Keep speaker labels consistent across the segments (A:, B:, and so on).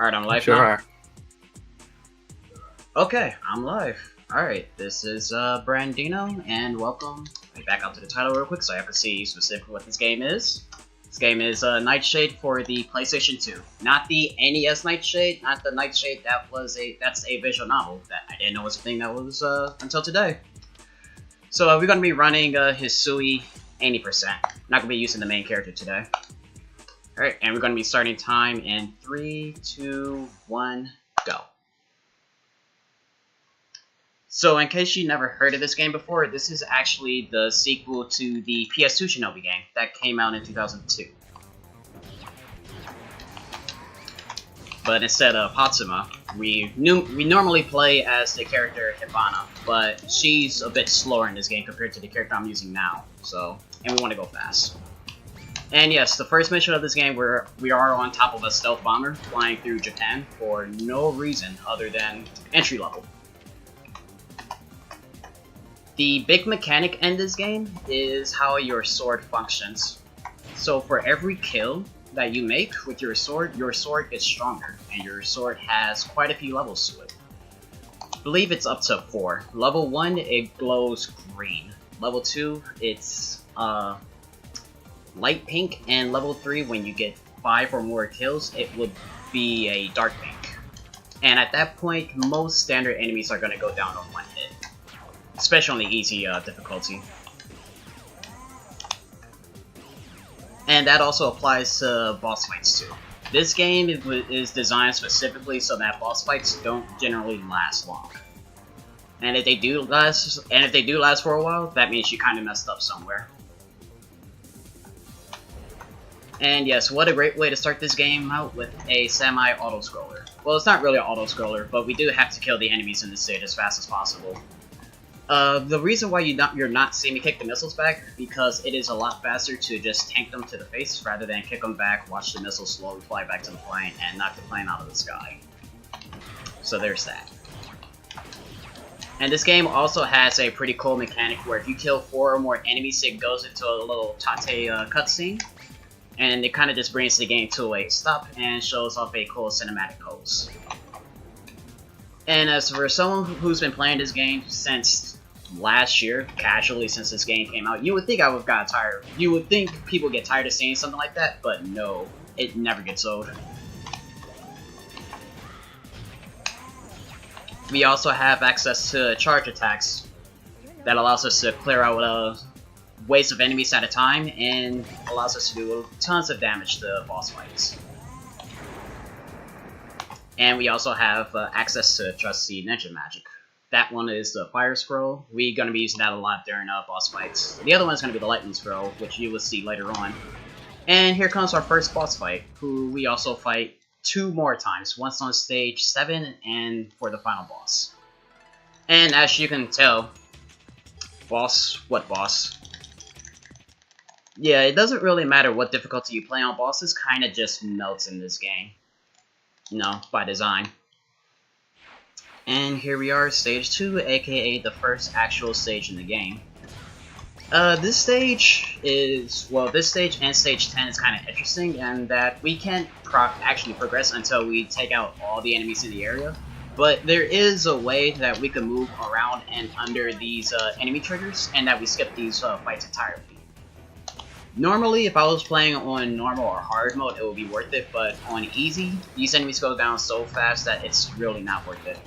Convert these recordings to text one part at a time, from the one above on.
A: Alright, I'm live
B: Sure
A: now.
B: are.
A: Okay, I'm live. Alright, this is Brand1no, and welcome. Let me back up to the title real quick so I can see specifically what this game is. This game is Nightshade for the PlayStation 2. Not the NES Nightshade, not the Nightshade that's a visual novel that I didn't know was a thing that was until today. So we're going to be running Hisui 80%. Not going to be using the main character today. Alright, and we're going to be starting time in 3, 2, 1, go. So in case you never heard of this game before, this is actually the sequel to the PS2 Shinobi game that came out in 2002. But instead of Hatsuma, we normally play as the character Hibana, but she's a bit slower in this game compared to the character I'm using now, and we want to go fast. And yes, the first mission of this game, we are on top of a stealth bomber flying through Japan for no reason other than entry level. The big mechanic in this game is how your sword functions. So for every kill that you make with your sword gets stronger, and your sword has quite a few levels to it. I believe it's up to 4. Level 1, it glows green. Level 2, it's light pink, and level 3, when you get 5 or more kills, it would be a dark pink. And at that point, most standard enemies are going to go down on 1 hit. Especially on the easy difficulty. And that also applies to boss fights too. This game is designed specifically so that boss fights don't generally last long. And if they do last for a while, that means you kind of messed up somewhere. And yes, what a great way to start this game out with a semi-auto-scroller. Well, it's not really an auto-scroller, but we do have to kill the enemies in this stage as fast as possible. The reason why you're not seeing me kick the missiles back, because it is a lot faster to just tank them to the face rather than kick them back, watch the missiles slowly fly back to the plane, and knock the plane out of the sky. So there's that. And this game also has a pretty cool mechanic where if you kill 4 or more enemies, it goes into a little tate cutscene. And it kind of just brings the game to a stop and shows off a cool cinematic pose. And as for someone who's been playing this game since last year, casually since this game came out, you would think I would have got tired. You would think people get tired of seeing something like that, but no, it never gets old. We also have access to charge attacks that allows us to clear out waves of enemies at a time, and allows us to do tons of damage to boss fights. And we also have access to trusty ninja magic. That one is the fire scroll. We're going to be using that a lot during boss fights. The other one is going to be the lightning scroll, which you will see later on. And here comes our first boss fight, who we also fight 2 more times, once on stage 7 and for the final boss. And as you can tell, what boss? Yeah, it doesn't really matter what difficulty you play on, bosses kind of just melts in this game. You know, by design. And here we are, stage 2, aka the first actual stage in the game. This stage and stage 10 is kind of interesting in that we can't actually progress until we take out all the enemies in the area. But there is a way that we can move around and under these enemy triggers, and that we skip these fights entirely. Normally, if I was playing on normal or hard mode, it would be worth it, but on easy, these enemies go down so fast that it's really not worth it.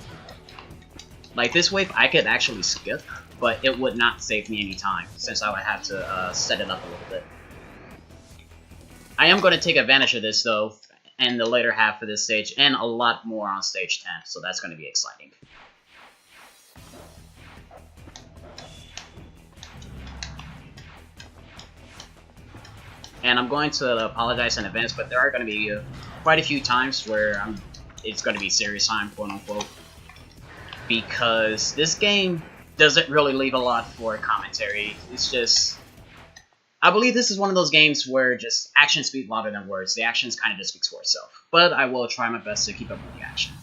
A: Like this wave, I could actually skip, but it would not save me any time, since I would have to set it up a little bit. I am going to take advantage of this, though, in the later half of this stage, and a lot more on stage 10, so that's going to be exciting. And I'm going to apologize in advance, but there are going to be quite a few times where it's going to be serious time, quote unquote. Because this game doesn't really leave a lot for commentary. It's just... I believe this is one of those games where just actions speak louder than words. The actions kind of just speaks for itself. But I will try my best to keep up with the action.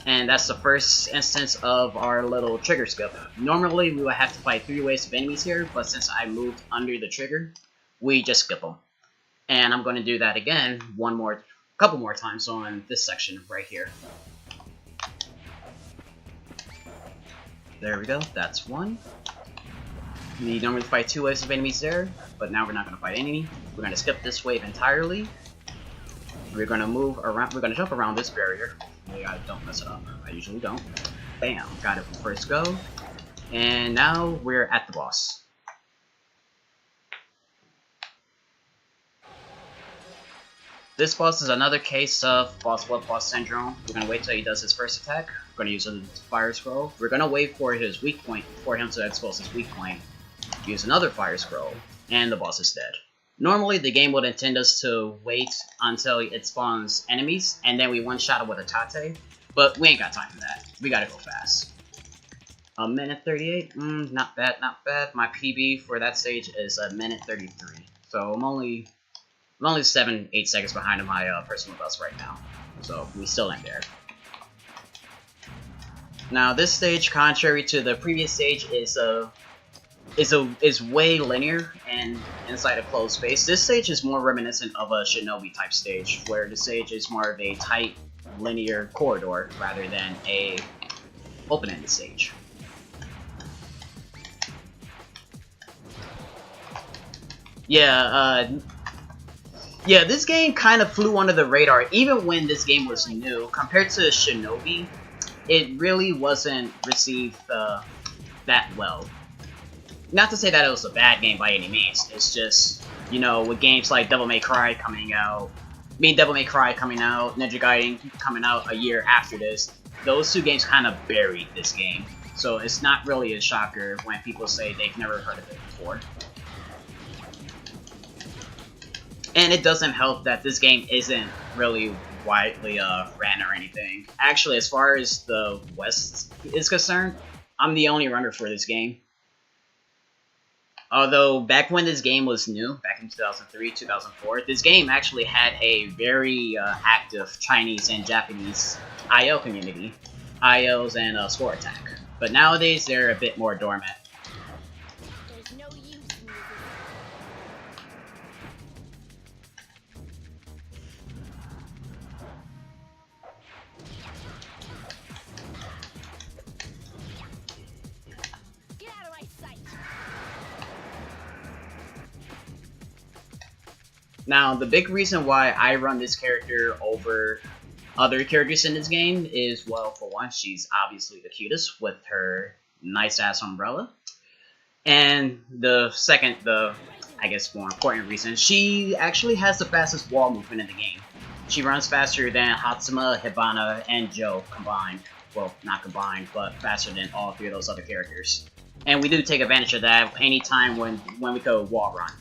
A: And that's the first instance of our little trigger skip. Normally we would have to fight 3 waves of enemies here, but since I moved under the trigger, we just skip them. And I'm going to do that again couple more times on this section right here. There we go, that's one. We normally fight 2 waves of enemies there, but now we're not going to fight any. We're going to skip this wave entirely. We're going to move around, we're going to jump around this barrier. I don't mess it up, I usually don't. Bam, got it from first go. And now we're at the boss. This boss is another case of boss syndrome. We're gonna wait till he does his first attack. We're gonna use a fire scroll. We're gonna wait for his weak point, for him to expose his weak point. Use another fire scroll, and the boss is dead. Normally, the game would intend us to wait until it spawns enemies, and then we one-shot it with a tate, but we ain't got time for that. We gotta go fast. A minute 38? Not bad, not bad. My PB for that stage is a minute 33. So I'm only 7-8 seconds behind my personal best right now. So we still ain't there. Now this stage, contrary to the previous stage, is way linear and inside a closed space. This stage is more reminiscent of a Shinobi type stage, where the stage is more of a tight linear corridor rather than a open-ended stage. Yeah, this game kind of flew under the radar, even when this game was new. Compared to Shinobi, it really wasn't received that well. Not to say that it was a bad game by any means, it's just, you know, with games like Devil May Cry coming out, Ninja Gaiden coming out a year after this, those two games kind of buried this game. So it's not really a shocker when people say they've never heard of it before. And it doesn't help that this game isn't really widely ran or anything. Actually, as far as the West is concerned, I'm the only runner for this game. Although, back when this game was new, back in 2003, 2004, this game actually had a very active Chinese and Japanese IO community. IOs and score attack. But nowadays, they're a bit more dormant. Now, the big reason why I run this character over other characters in this game is, well, for one, she's obviously the cutest with her nice-ass umbrella. And the second, I guess more important reason, she actually has the fastest wall movement in the game. She runs faster than Hatsuma, Hibana, and Joe combined. Well, not combined, but faster than all 3 of those other characters. And we do take advantage of that anytime when we go wall run.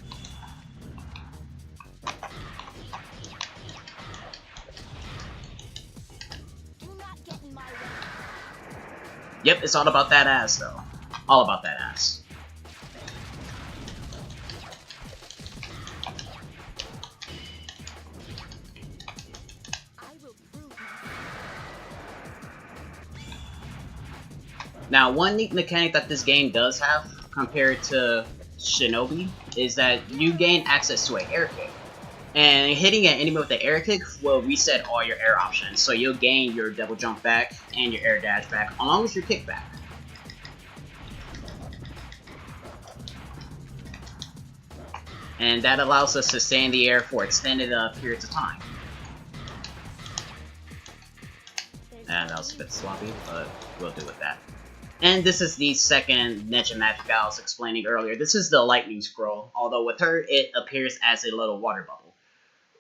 A: Yep, it's all about that ass, though. All about that ass. Now, one neat mechanic that this game does have, compared to Shinobi, is that you gain access to an air kick. And hitting an enemy with the air kick will reset all your air options, so you'll gain your double jump back and your air dash back, along with your kick back. And that allows us to stay in the air for extended periods of time. And that was a bit sloppy, but we'll do with that. And this is the second ninja magic I was explaining earlier. This is the lightning scroll, although with her it appears as a little water bubble.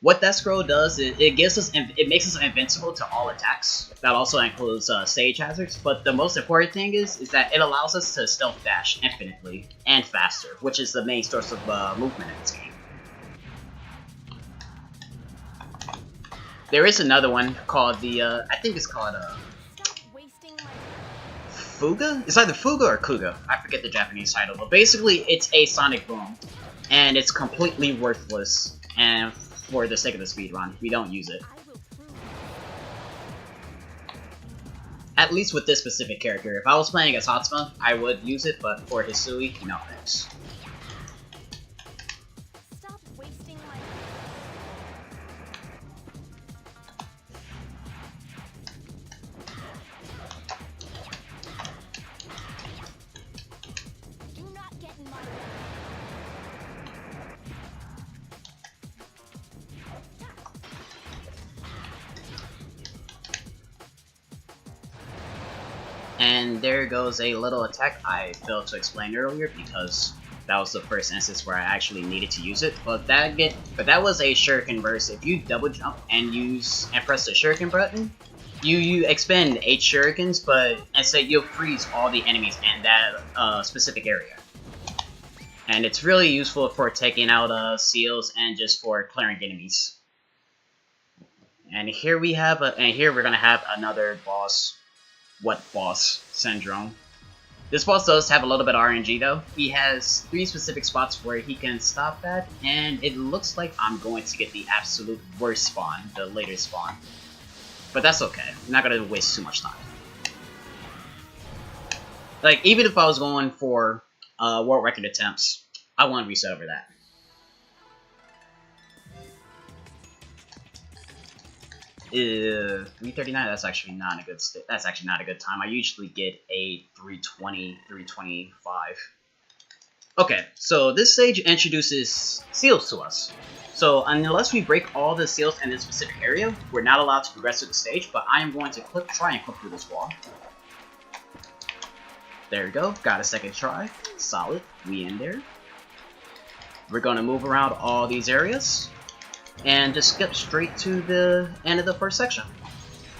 A: What that scroll does is it makes us invincible to all attacks. That also includes stage hazards, but the most important thing is that it allows us to stealth dash infinitely and faster, which is the main source of movement in this game. There is another one called the I think it's called Fuga? It's either Fuga or Kuga. I forget the Japanese title, but basically it's a sonic boom, and it's completely worthless. And for the sake of the speedrun, we don't use it. At least with this specific character. If I was playing as Hatsuma, I would use it, but for Hisui, no thanks. And there goes a little attack I failed to explain earlier because that was the first instance where I actually needed to use it. But that was a shuriken burst. If you double jump and press the shuriken button, you expend 8 shurikens, but instead you'll freeze all the enemies in that specific area. And it's really useful for taking out seals and just for clearing enemies. And here we have here we're gonna have another boss. What boss? Syndrome. This boss does have a little bit of RNG though. He has 3 specific spots where he can stop that, and it looks like I'm going to get the absolute worst spawn, the later spawn. But that's okay. I'm not gonna waste too much time. Like, even if I was going for world record attempts, I want to reset over that. Uh, 339. That's actually not a good. That's actually not a good time. I usually get a 320, 325. Okay, so this stage introduces seals to us. So unless we break all the seals in this specific area, we're not allowed to progress through the stage. But I am going to try and clip through this wall. There we go. Got a second try. Solid. We in there. We're gonna move around all these areas and just skip straight to the end of the first section.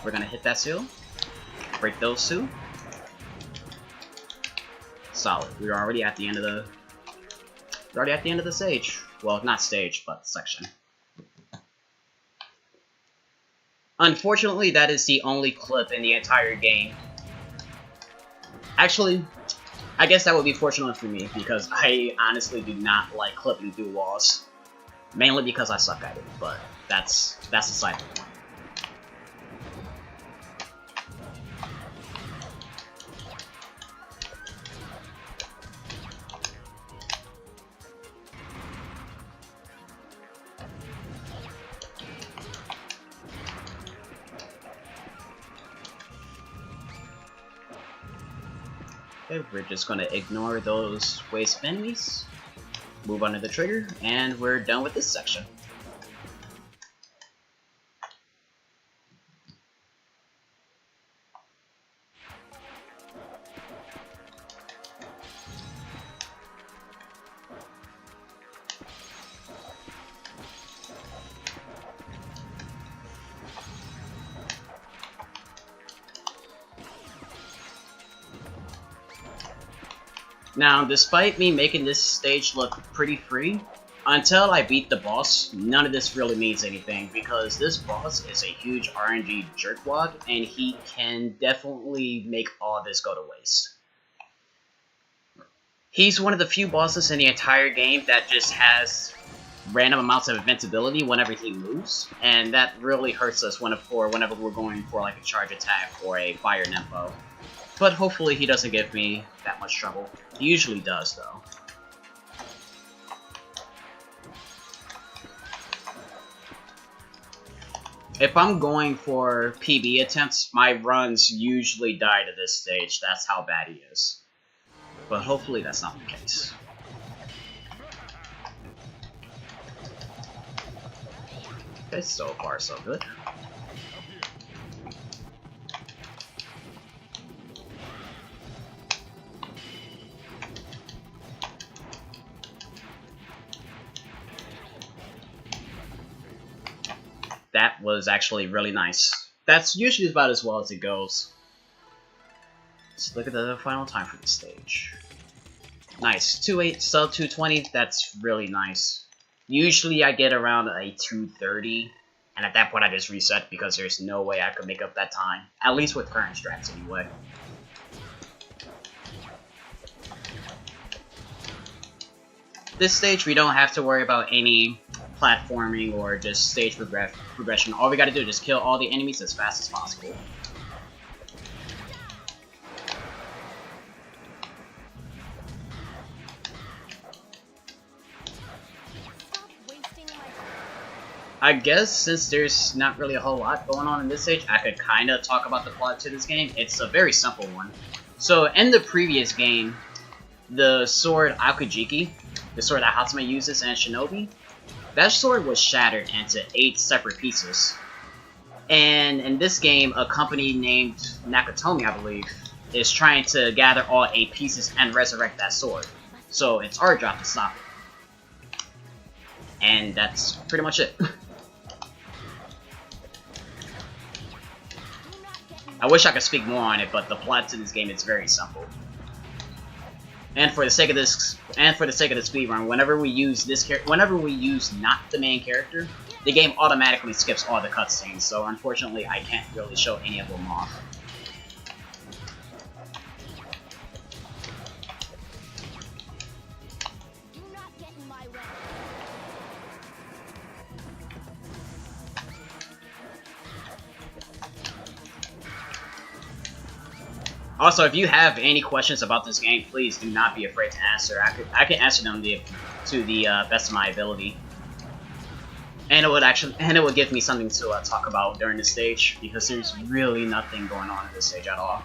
A: We're gonna hit that seal, break those 2. Solid. We're already at the end of the stage. Well, not stage, but section. Unfortunately, that is the only clip in the entire game. Actually, I guess that would be fortunate for me because I honestly do not like clipping through walls. Mainly because I suck at it, but that's a side point. Okay, we're just gonna ignore those waste enemies. Move on to the trigger, and we're done with this section. Now, despite me making this stage look pretty free, until I beat the boss, none of this really means anything, because this boss is a huge RNG jerkwad, and he can definitely make all this go to waste. He's one of the few bosses in the entire game that just has random amounts of invincibility whenever he moves, and that really hurts us whenever we're going for like a charge attack or a fire nympho. But hopefully he doesn't give me that much trouble. He usually does, though. If I'm going for PB attempts, my runs usually die to this stage. That's how bad he is. But hopefully that's not the case. Okay, so far so good. That was actually really nice. That's usually about as well as it goes. Let's look at the final time for the stage. Nice. 2.8 sub 220, that's really nice. Usually I get around a 230, and at that point I just reset because there's no way I could make up that time. At least with current strats anyway. This stage we don't have to worry about any platforming or just stage progression. All we gotta do is just kill all the enemies as fast as possible. I guess since there's not really a whole lot going on in this stage, I could kind of talk about the plot to this game. It's a very simple one. So in the previous game, the sword Akujiki, the sword that Hatsuma uses in Shinobi, that sword was shattered into 8 separate pieces. And in this game, a company named Nakatomi, I believe, is trying to gather all 8 pieces and resurrect that sword. So it's our job to stop it. And that's pretty much it. I wish I could speak more on it, but the plot to this game is very simple. And for the sake of this, speedrun, whenever we use not the main character, the game automatically skips all the cutscenes. So unfortunately, I can't really show any of them off. Also, if you have any questions about this game, please do not be afraid to answer. I can answer them to the best of my ability, and it would give me something to talk about during this stage, because there's really nothing going on in this stage at all.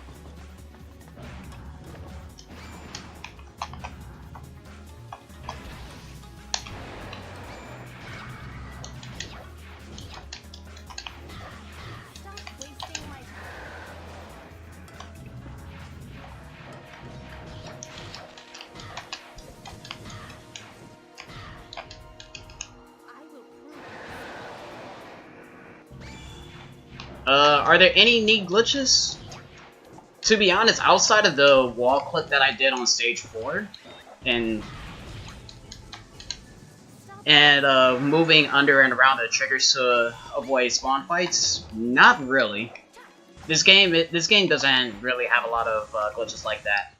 A: Are there any neat glitches? To be honest, outside of the wall clip that I did on stage 4, and moving under and around the triggers to avoid spawn fights, not really. This game doesn't really have a lot of glitches like that.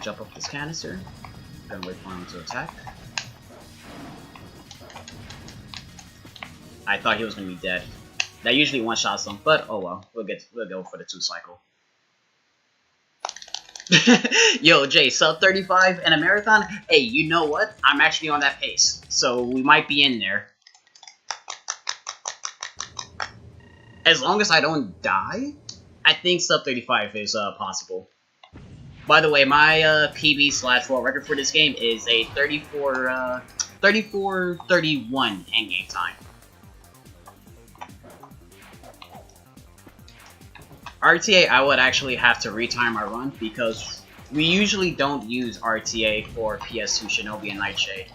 A: Jump up this canister. Gonna wait for him to attack. I thought he was gonna be dead. That usually one-shots him, but oh well. We'll go for the 2 cycle. Yo, Jay, sub 35 in a marathon? Hey, you know what? I'm actually on that pace, so we might be in there. As long as I don't die, I think sub 35 is possible. By the way, my PB/world record for this game is a 34:31 endgame time. RTA, I would actually have to retime my run, because we usually don't use RTA for PS2 Shinobi and Nightshade.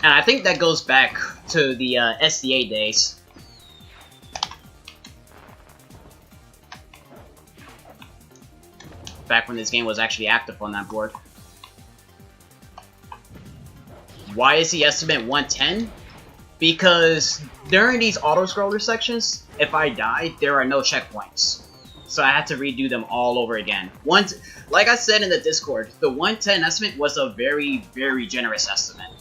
A: And I think that goes back to the SDA days. Back when this game was actually active on that board. Why is the estimate 110? Because during these auto-scroller sections, if I die, there are no checkpoints. So I had to redo them all over again. Like I said in the Discord, the 110 estimate was a very, very generous estimate.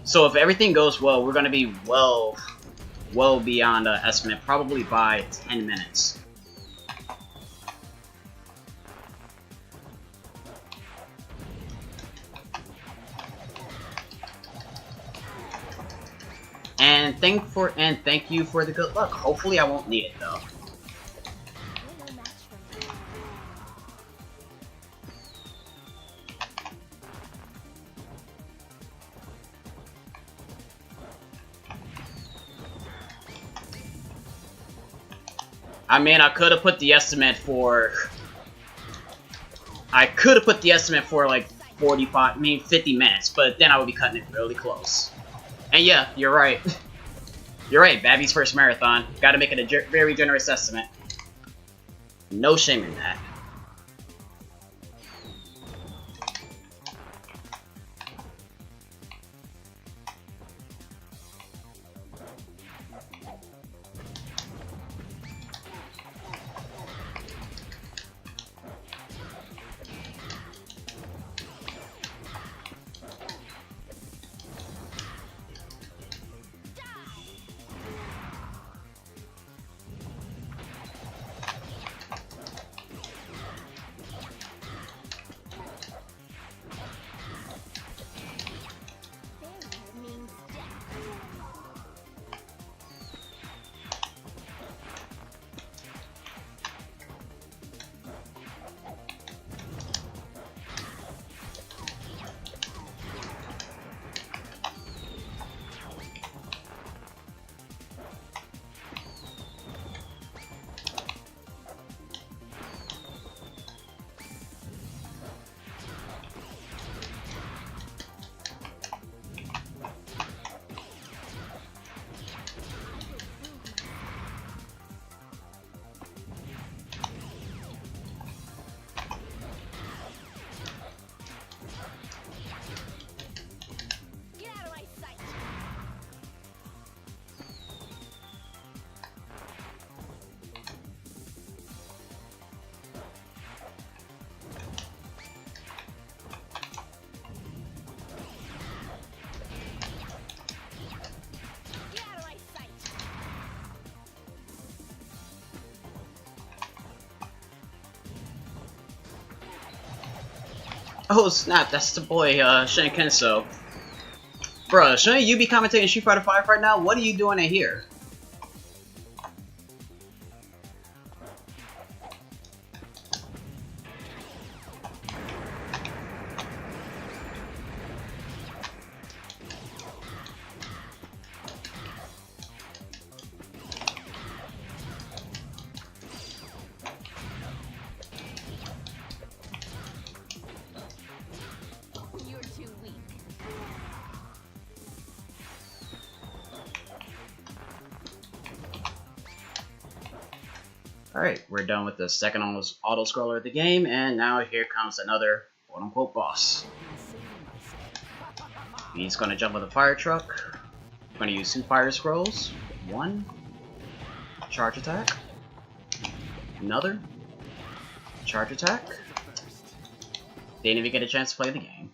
A: So if everything goes well, we're going to be well beyond the estimate, probably by 10 minutes. And thank you for the good luck. Hopefully I won't need it though. I mean, I could have put the estimate for like 50 minutes, but then I would be cutting it really close. And yeah, you're right. You're right, Babby's first marathon. Gotta make it a very generous estimate. No shame in that. Oh snap, that's the boy, Shinkenso. Bruh, shouldn't you be commentating Street Fighter V right now? What are you doing in here? Alright, we're done with the second auto-scroller of the game, and now here comes another quote-unquote boss. He's gonna jump on the fire truck. I'm gonna use 2 fire scrolls. 1. Charge attack. Another. Charge attack. Didn't even get a chance to play the game.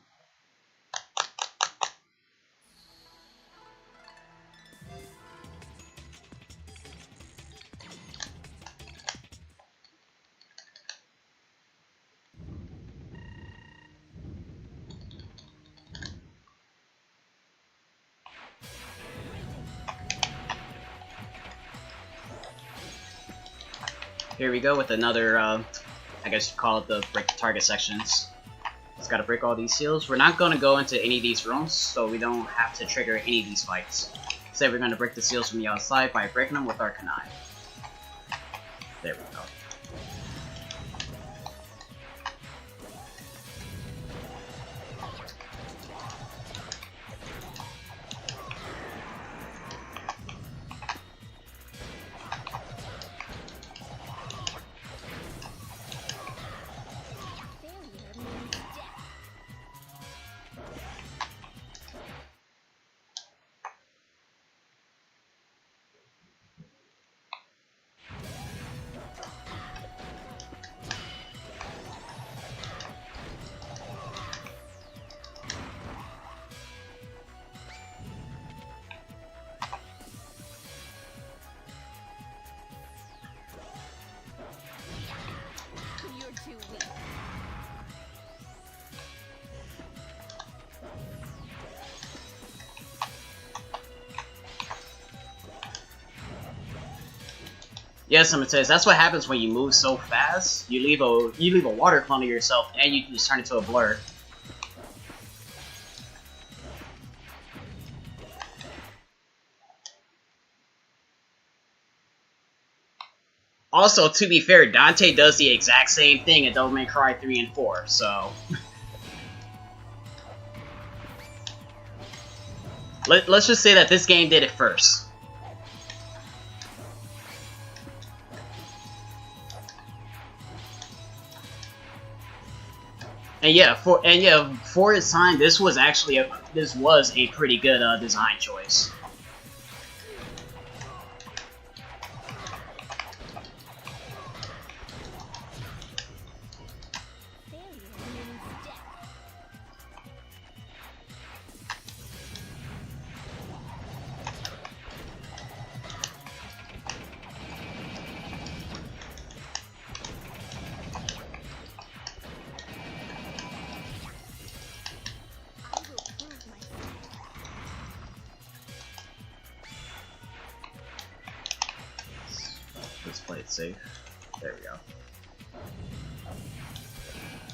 A: Here we go with another, I guess you call it the break target sections. Just gotta break all these seals. We're not gonna go into any of these rooms, so we don't have to trigger any of these fights. Instead, we're gonna break the seals from the outside by breaking them with our kunai. There we go. Yes, I'm gonna say that's what happens when you move so fast. You leave a water clone of yourself, and you just turn into a blur. Also, to be fair, Dante does the exact same thing in Devil May Cry 3 and 4, so... Let's just say that this game did it first. And yeah, for its time, this was a pretty good design choice. Let's play it safe. There we go.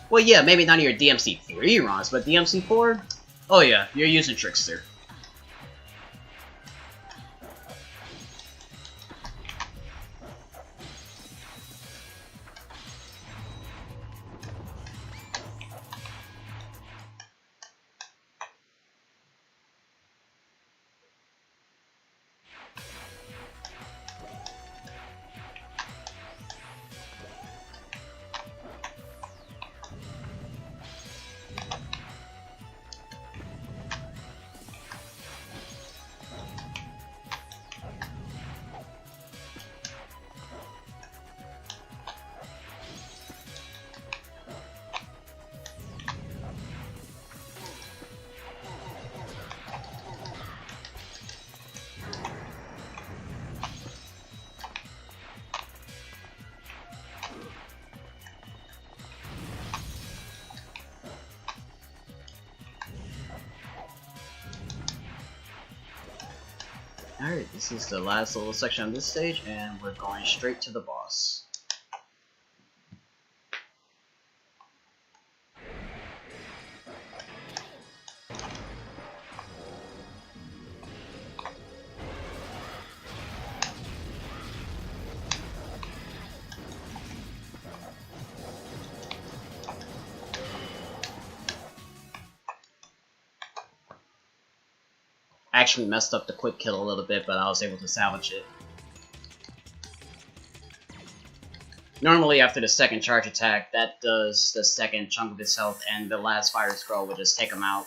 A: Well, yeah, maybe none of your DMC3 runs, but DMC4? Oh yeah, you're using Trickster. Alright, this is the last little section of this stage, and we're going straight to the boss. I actually messed up the quick kill a little bit, but I was able to salvage it. Normally after the second charge attack, that does the second chunk of his health, and the last fire scroll will just take him out.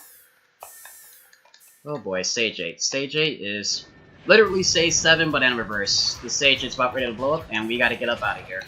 A: Oh boy, stage 8. Stage 8 is literally stage 7, but in reverse. The stage is about ready to blow up, and we gotta get up out of here.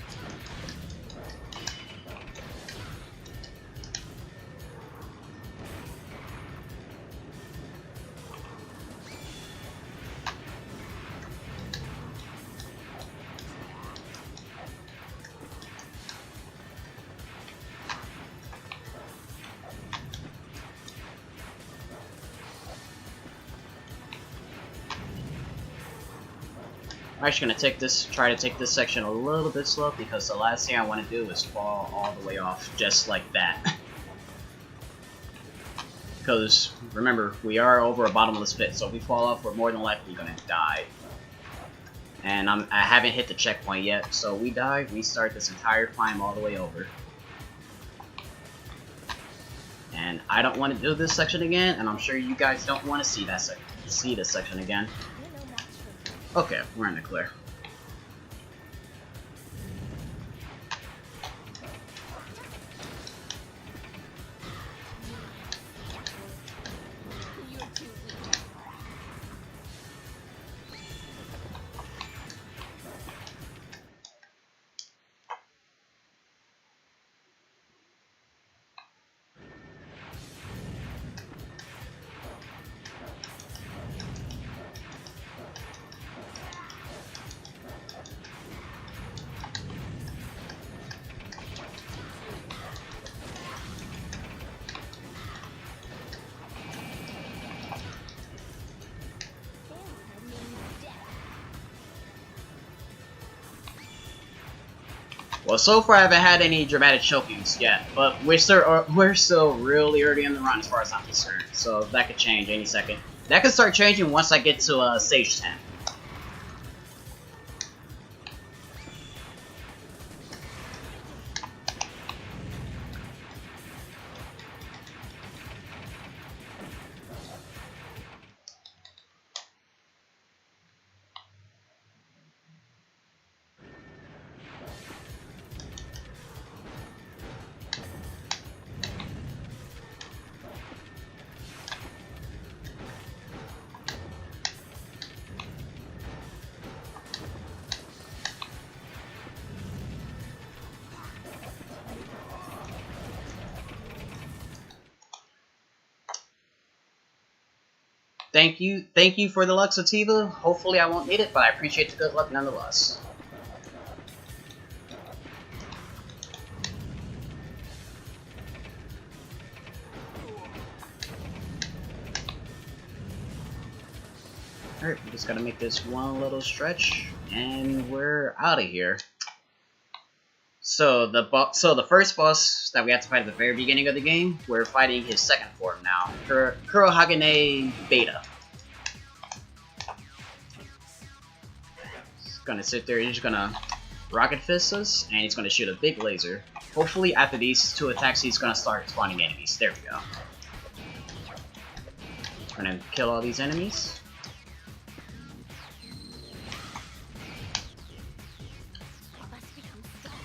A: I'm actually gonna try to take this section a little bit slow, because the last thing I want to do is fall all the way off just like that. Because remember, we are over a bottomless pit, so if we fall off, we're more than likely gonna die. And I haven't hit the checkpoint yet, so we die, we start this entire climb all the way over. And I don't want to do this section again, and I'm sure you guys don't want to see this section again. Okay, we're in the clear. Well, so far I haven't had any dramatic chokings yet, but we're still really early in the run as far as I'm concerned. So that could change any second. That could start changing once I get to stage 10. Thank you for the luck, Sativa. Hopefully I won't need it, but I appreciate the good luck nonetheless. Alright, we just gotta make this one little stretch, and we're out of here. So the first boss that we have to fight at the very beginning of the game, we're fighting his second form now, Kurohagane Beta. He's gonna sit there, he's gonna rocket fist us, and he's gonna shoot a big laser. Hopefully after these two attacks he's gonna start spawning enemies. There we go. We're gonna kill all these enemies.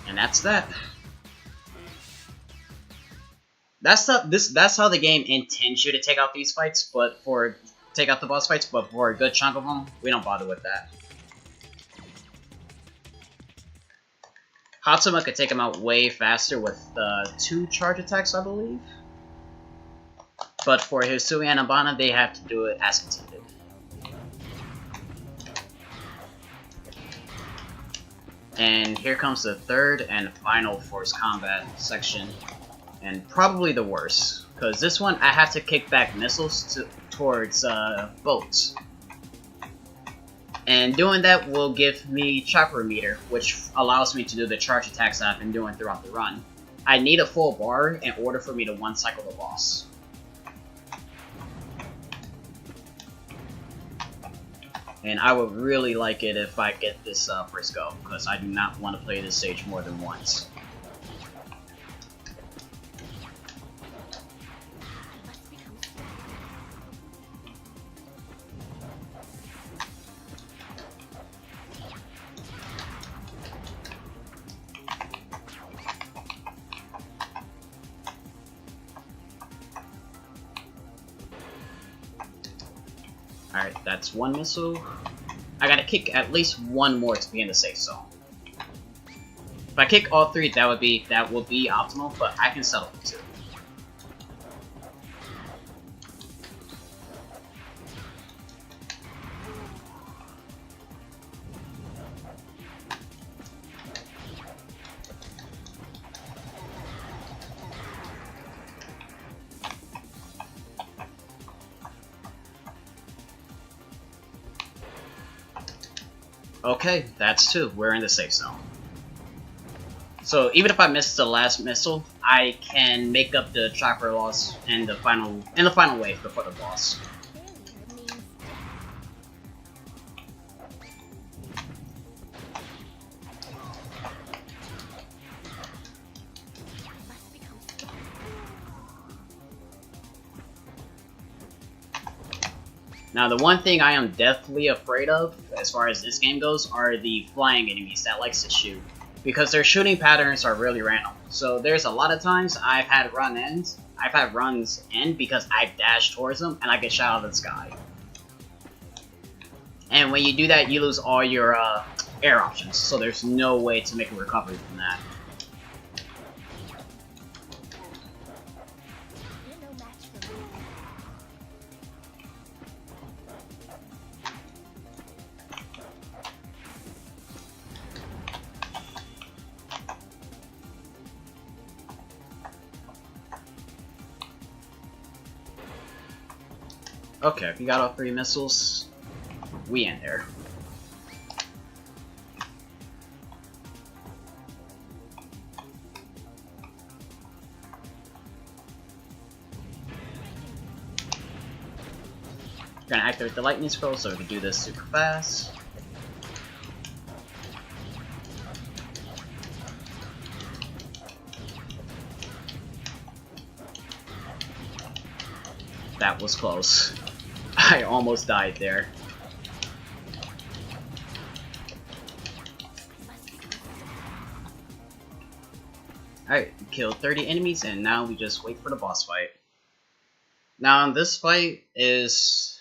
A: And that's that. That's how the game intends you to take out these fights, but take out the boss fights, but for a good chunk of them, we don't bother with that. Hatsuma could take him out way faster with 2 charge attacks, I believe. But for Hisui and Abana, they have to do it as intended. And here comes the third and final force combat section, and probably the worst, because this one I have to kick back missiles towards boats. And doing that will give me chakra meter, which allows me to do the charge attacks that I've been doing throughout the run. I need a full bar in order for me to one-cycle the boss. And I would really like it if I get this first go, because I do not want to play this stage more than once. Alright, that's one missile. I gotta kick at least one more to be in the safe zone. If I kick all three, that would be optimal, but I can settle for two. Okay, that's two. We're in the safe zone. So even if I miss the last missile, I can make up the chakra loss in the final wave before the boss. Now, the one thing I am deathly afraid of, as far as this game goes, are the flying enemies that likes to shoot. Because their shooting patterns are really random. So there's a lot of times I've had runs end because I've dashed towards them and I get shot out of the sky. And when you do that, you lose all your air options. So there's no way to make a recovery from that. Okay, if you got all three missiles, we in there. Gonna activate the lightning scroll so we can do this super fast. That was close. I almost died there. Alright, we killed 30 enemies and now we just wait for the boss fight. Now this fight has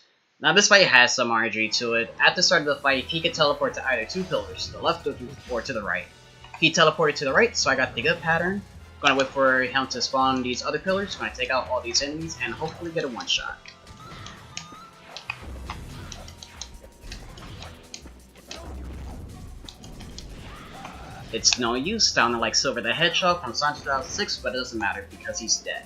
A: some RNG to it. At the start of the fight, he could teleport to either two pillars, to the left or to the right. He teleported to the right, so I got the good pattern. Gonna wait for him to spawn these other pillars, gonna take out all these enemies and hopefully get a one-shot. It's no use sounding like Silver the Hedgehog from Sonic 2006, but it doesn't matter because he's dead.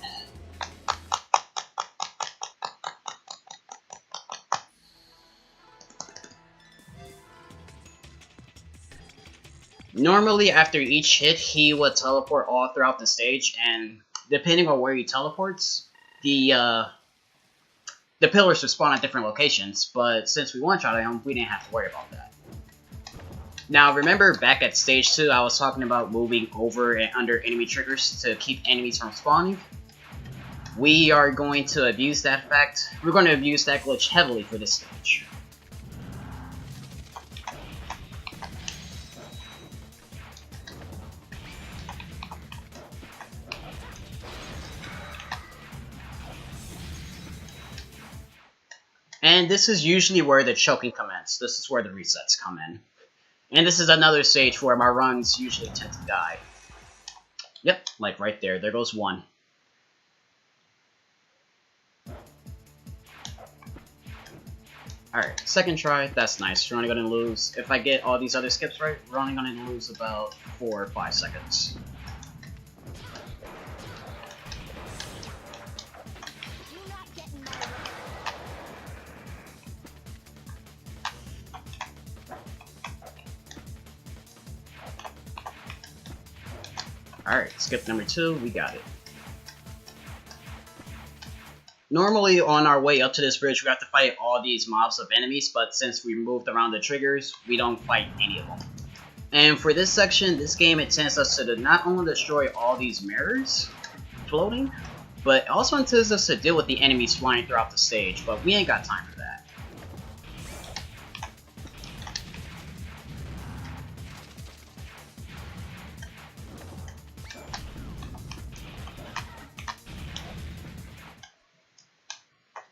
A: Normally, after each hit, he would teleport all throughout the stage, and depending on where he teleports, the pillars would spawn at different locations, but since we one-shot him, we didn't have to worry about that. Now, remember back at stage 2, I was talking about moving over and under enemy triggers to keep enemies from spawning? We are going to abuse that fact. We're going to abuse that glitch heavily for this stage. And this is usually where the choking commences. This is where the resets come in. And this is another stage where my runs usually tend to die. Yep, like right there. There goes one. Alright, second try. That's nice. We're only going to lose... If I get all these other skips right, we're only going to lose about 4 or 5 seconds. Alright, skip number 2, we got it. Normally, on our way up to this bridge, we have to fight all these mobs of enemies, but since we moved around the triggers, we don't fight any of them. And for this section, this game intends us to not only destroy all these mirrors floating, but it also intends us to deal with the enemies flying throughout the stage, but we ain't got time for that.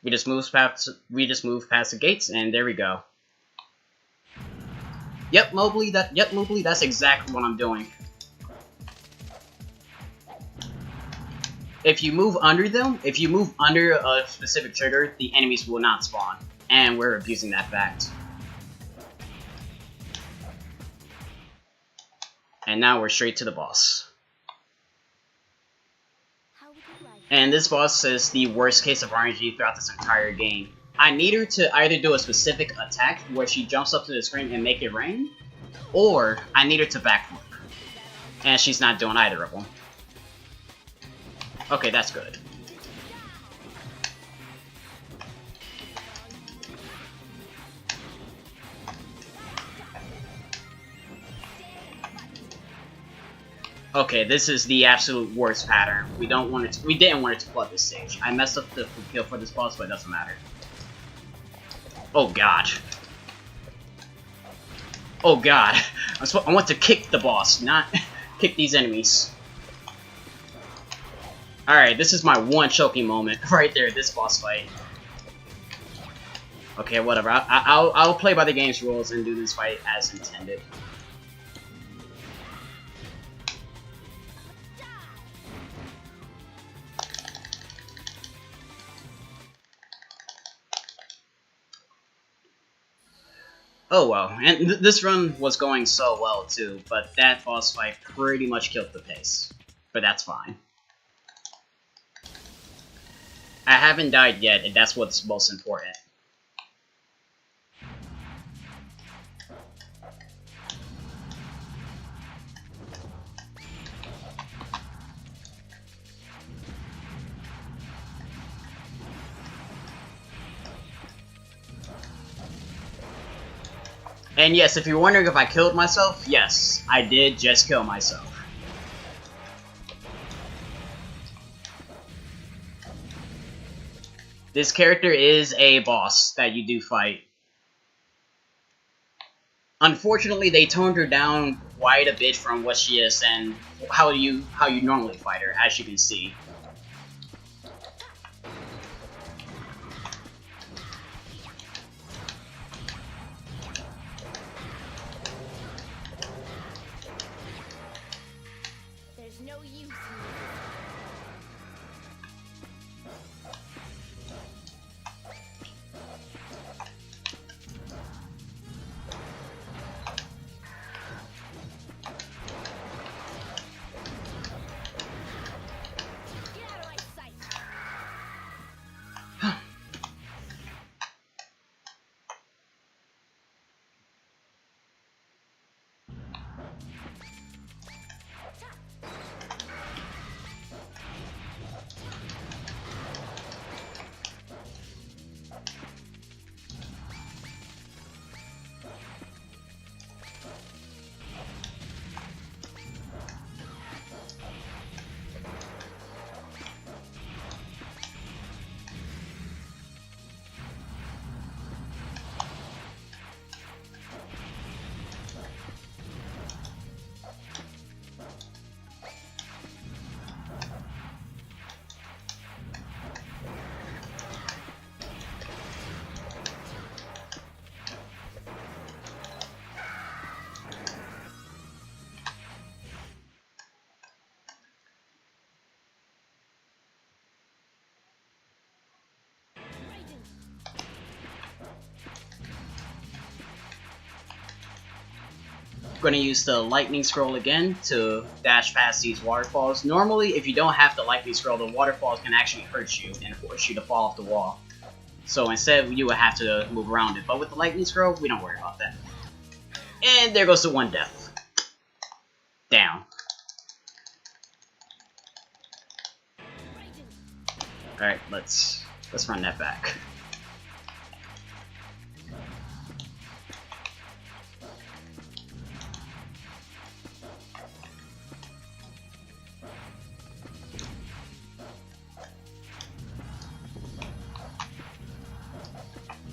A: We just move past the gates, and there we go. Yep, Mobley, that's exactly what I'm doing. If you move under them, if you move under a specific trigger, the enemies will not spawn, and we're abusing that fact. And now we're straight to the boss. And this boss is the worst case of RNG throughout this entire game. I need her to either do a specific attack where she jumps up to the screen and make it rain, or I need her to backflip. And she's not doing either of them. Okay, that's good. Okay, this is the absolute worst pattern. We didn't want it to flood this stage. I messed up the kill for this boss, but it doesn't matter. Oh god. Oh god. I want to kick the boss, not kick these enemies. Alright, this is my one choking moment right there, this boss fight. Okay, whatever. I'll play by the game's rules and do this fight as intended. Oh well, and this run was going so well too, but that boss fight pretty much killed the pace. But that's fine. I haven't died yet, and that's what's most important. And yes, if you're wondering if I killed myself, yes, I did just kill myself. This character is a boss that you do fight. Unfortunately, they toned her down quite a bit from what she is and how you normally fight her, as you can see. Going to use the lightning scroll again to dash past these waterfalls. Normally, if you don't have the lightning scroll, the waterfalls can actually hurt you and force you to fall off the wall. So instead, you would have to move around it. But with the lightning scroll, we don't worry about that. And there goes the one death. Down. Alright, let's run that back.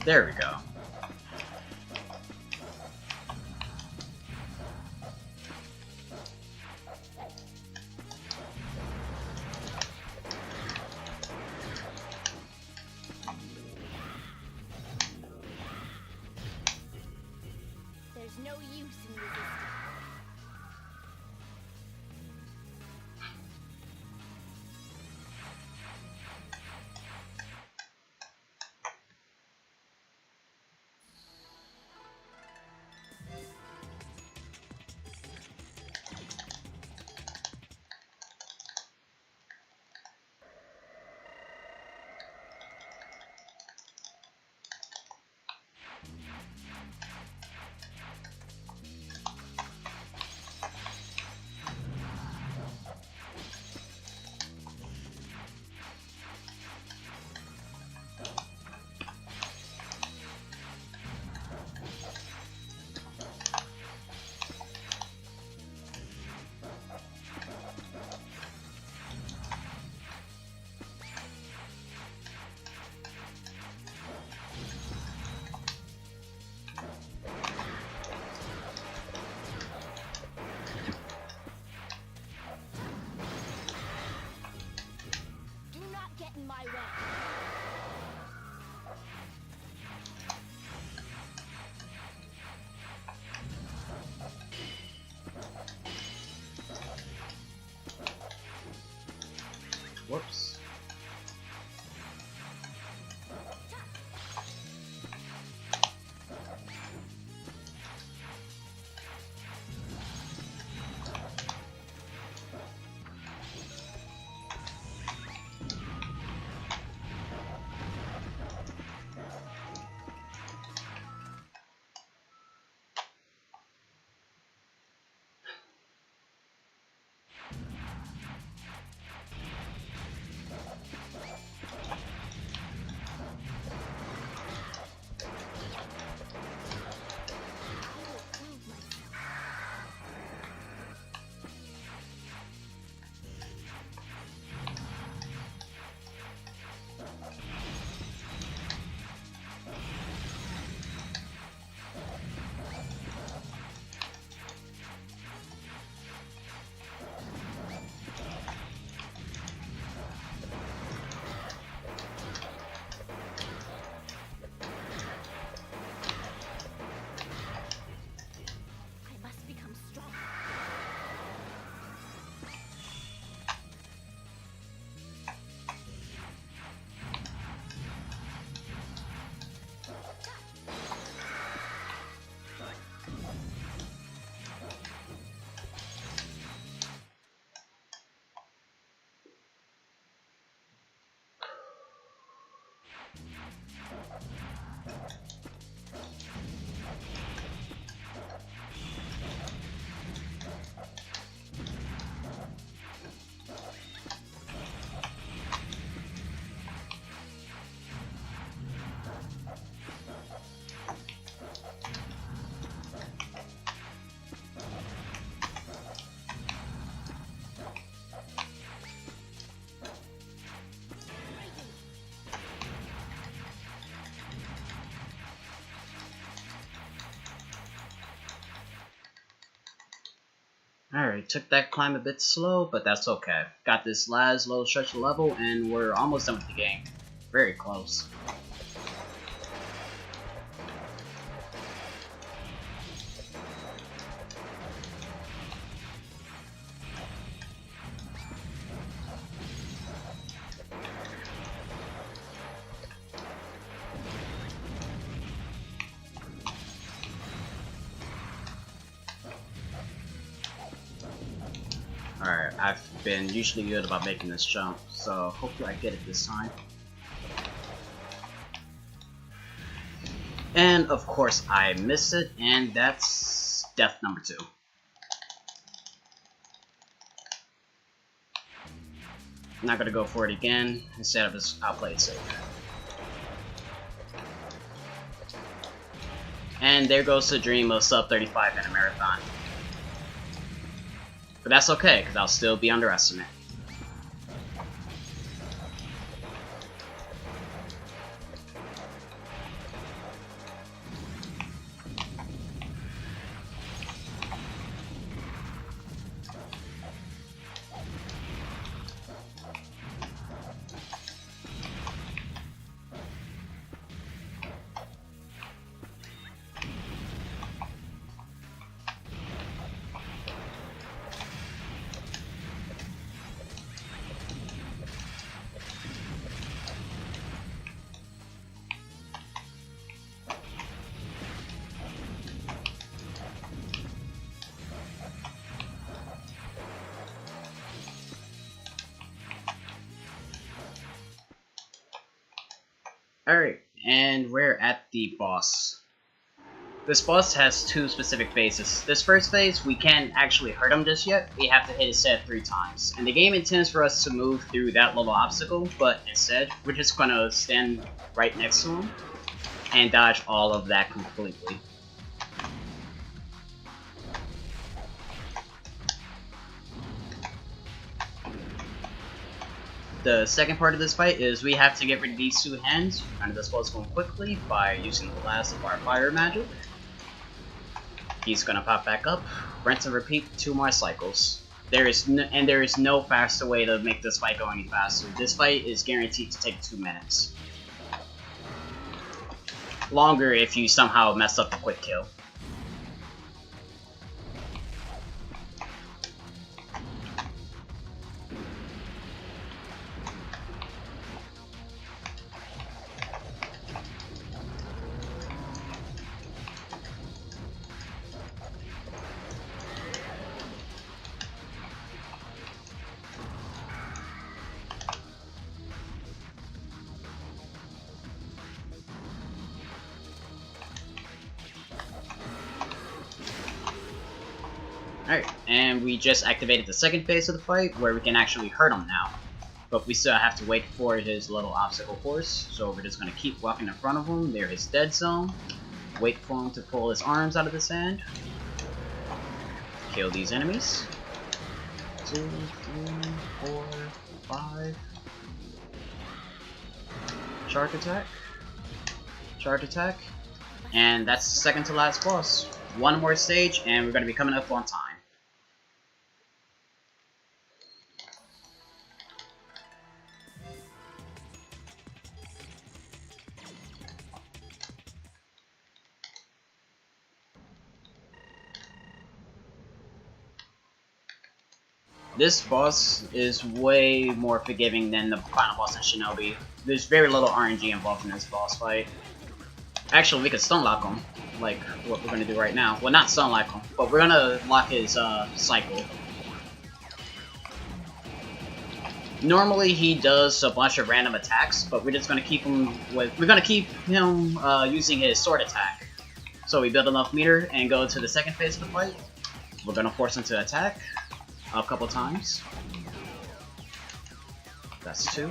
A: There we go.
B: There's no use in resisting. Get in my way.
A: Whoops. Alright, took that climb a bit slow, but that's okay. Got this last little stretch of level, and we're almost done with the game. Very close. Alright, I've been usually good about making this jump, so hopefully I get it this time. And of course I miss it, and that's death number 2. I'm not gonna go for it again. Instead of just I'll play it safe. And there goes the dream of sub 35 in a marathon. But that's okay, because I'll still be underestimate. Alright, and we're at the boss. This boss has two specific phases. This first phase, we can't actually hurt him just yet. We have to hit his head 3 times. And the game intends for us to move through that little obstacle, but instead, we're just gonna stand right next to him and dodge all of that completely. The second part of this fight is we have to get rid of these 2 hands and dispose of them quickly by using the last of our fire magic. He's gonna pop back up, rinse and repeat 2 more cycles. There is no faster way to make this fight go any faster. This fight is guaranteed to take 2 minutes. Longer if you somehow mess up the quick kill. Alright, and we just activated the second phase of the fight, where we can actually hurt him now. But we still have to wait for his little obstacle course, so we're just going to keep walking in front of him near his dead zone. Wait for him to pull his arms out of the sand. Kill these enemies. 2, 3, 4, 5. Charge attack. Charge attack. And that's the second to last boss. 1 more stage, and we're going to be coming up on time. This boss is way more forgiving than the final boss in Shinobi. There's very little RNG involved in this boss fight. Actually, we could stun lock him, like what we're gonna do right now. Well, not stun lock him, but we're gonna lock his cycle. Normally, he does a bunch of random attacks, but we're just gonna keep him using his sword attack. So we build enough meter and go to the second phase of the fight. We're gonna force him to attack a couple times. That's 2.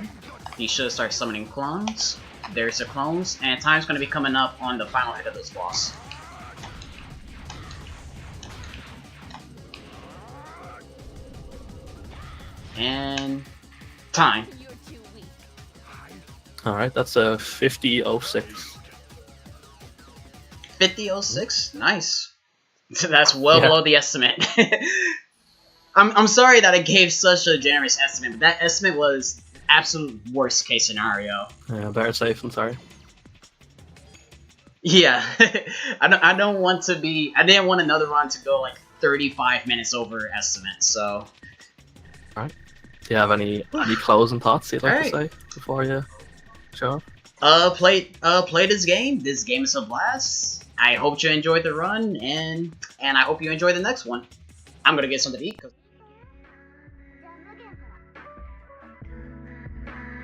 A: He should start summoning clones. There's the clones, and time's gonna be coming up on the final hit of this boss. And time.
C: Alright, that's a 50.06.
A: 50.06? Nice. That's well below the estimate. I'm sorry that I gave such a generous estimate, but that estimate was absolute worst case scenario.
C: Yeah, better safe than sorry.
A: Yeah, I don't want to be. I didn't want another run to go like 35 minutes over estimate. So.
C: Alright. Do you have any closing thoughts you'd like to say before you show up?
A: Play this game. This game is a blast. I hope you enjoyed the run, and I hope you enjoy the next one. I'm gonna get something to eat.